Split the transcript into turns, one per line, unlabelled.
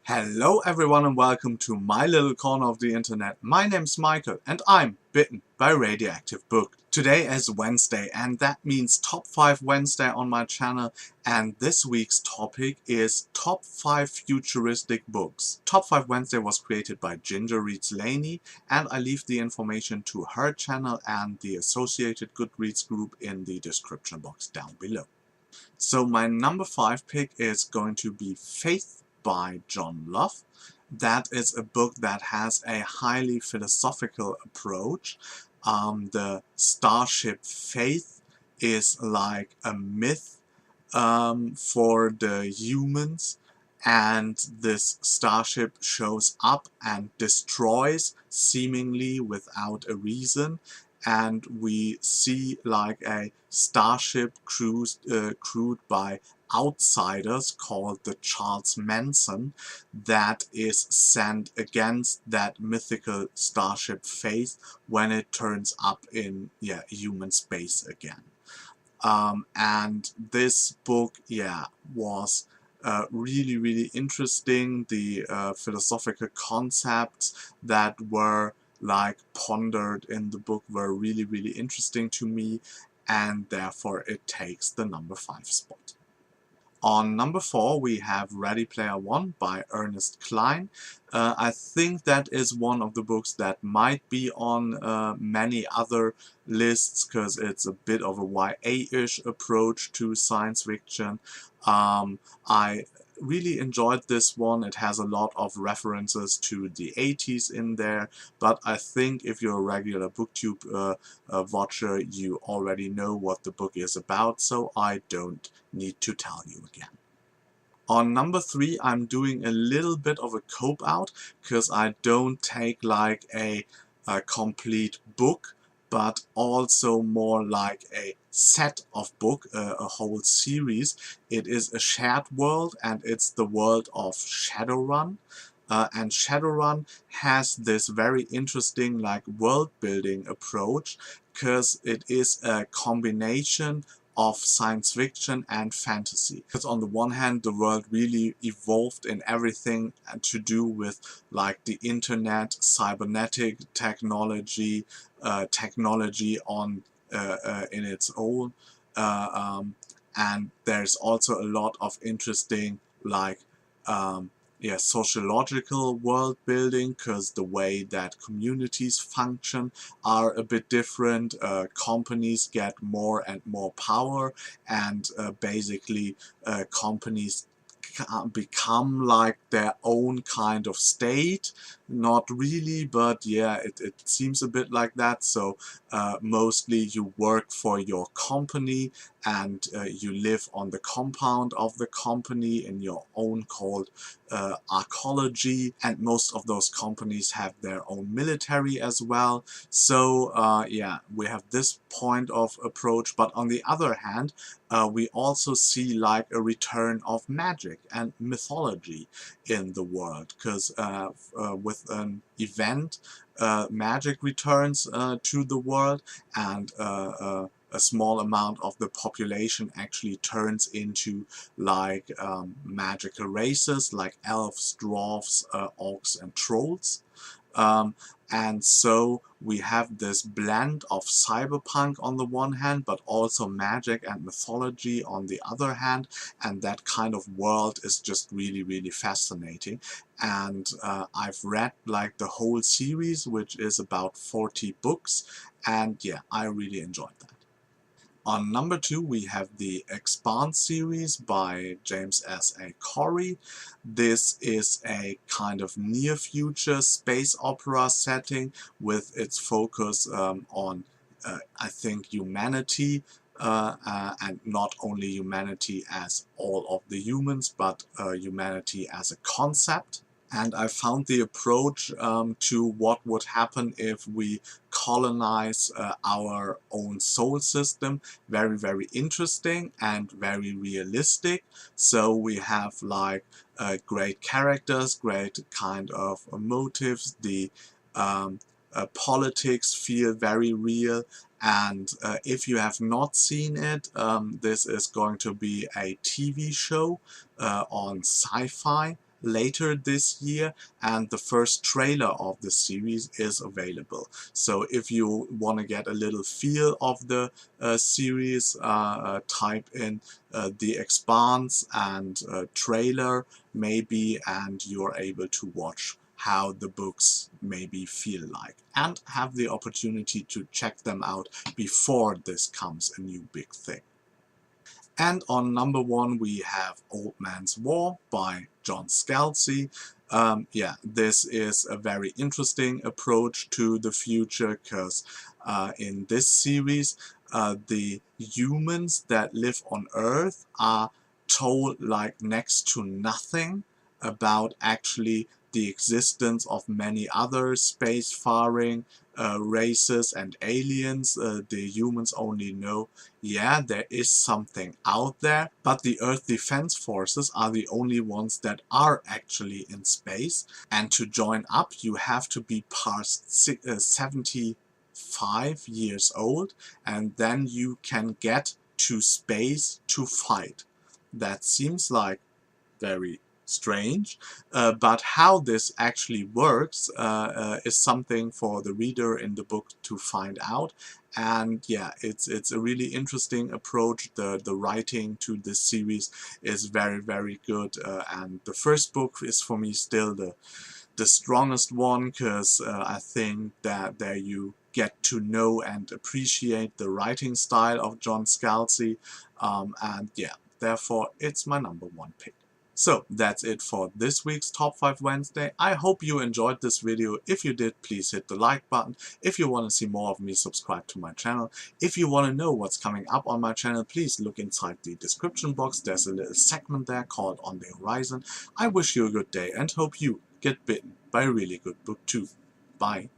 Hello everyone and welcome to my little corner of the internet. My name's Michael and I'm bitten by radioactive book. Today is Wednesday and that means Top 5 Wednesday on my channel, and this week's topic is Top 5 Futuristic Books. Top 5 Wednesday was created by Ginger Reads Laney, and I leave the information to her channel and the associated Goodreads group in the description box down below. So my number 5 pick is going to be Faith by John Love. That is a book that has a highly philosophical approach. The starship Faith is like a myth for the humans, and this starship shows up and destroys seemingly without a reason, and we see like a starship crewed by outsiders called the Charles Manson that is sent against that mythical starship Faith when it turns up in human space again. And this book, was really interesting. The philosophical concepts that were like pondered in the book were really interesting to me, and therefore it takes the number 5 spot. On number 4 we have Ready Player One by Ernest Cline. I think that is one of the books that might be on many other lists because it's a bit of a YA-ish approach to science fiction. I really enjoyed this one. It has a lot of references to the 80s in there, but I think if you're a regular booktube watcher, you already know what the book is about, so I don't need to tell you again. On number 3 I'm doing a little bit of a cope out because I don't take like a complete book, but also more like a set of book, a whole series. It is a shared world, and it's the world of Shadowrun. And Shadowrun has this very interesting like world building approach because it is a combination of science fiction and fantasy. Because on the one hand the world really evolved in everything to do with like the internet, cybernetic technology, technology on in its own, and there's also a lot of interesting like sociological world building, because the way that communities function are a bit different. Companies get more and more power, and basically companies become like their own kind of state. Not really, but yeah, it seems a bit like that. So mostly you work for your company, and you live on the compound of the company in your own called arcology, and most of those companies have their own military as well. So we have this point of approach, but on the other hand we also see like a return of magic and mythology in the world, because with an event magic returns to the world, and a small amount of the population actually turns into like magical races like elves, dwarves, orcs and trolls. And so we have this blend of cyberpunk on the one hand, but also magic and mythology on the other hand, and that kind of world is just really fascinating. And I've read like the whole series, which is about 40 books, and yeah, I really enjoyed that. On number 2 we have the Expanse series by James S. A. Corey. This is a kind of near-future space opera setting with its focus on, I think, humanity, and not only humanity as all of the humans, but humanity as a concept. And I found the approach to what would happen if we colonize our own solar system very interesting and very realistic. So we have like great characters, great kind of motives, the politics feel very real. And if you have not seen it, this is going to be a TV show on Sci-Fi. later this year, and the first trailer of the series is available. So if you want to get a little feel of the series, type in The Expanse and trailer maybe, and you're able to watch how the books maybe feel like, and have the opportunity to check them out before this comes a new big thing. And on number 1 we have Old Man's War by John Scalzi. Yeah, this is a very interesting approach to the future, because in this series the humans that live on Earth are told like next to nothing about actually the existence of many other spacefaring races and aliens. The humans only know, yeah, there is something out there, but the Earth Defense Forces are the only ones that are actually in space. And to join up, you have to be past 75 years old, and then you can get to space to fight. That seems like very strange, but how this actually works is something for the reader in the book to find out. And yeah, it's a really interesting approach. The writing to this series is very good, and the first book is for me still the strongest one, because I think that there you get to know and appreciate the writing style of John Scalzi, and yeah, therefore it's my number 1 pick. So that's it for this week's Top 5 Wednesday. I hope you enjoyed this video. If you did, please hit the like button. If you want to see more of me, subscribe to my channel. If you want to know what's coming up on my channel, please look inside the description box. There's a little segment there called On the Horizon. I wish you a good day and hope you get bitten by a really good book too. Bye.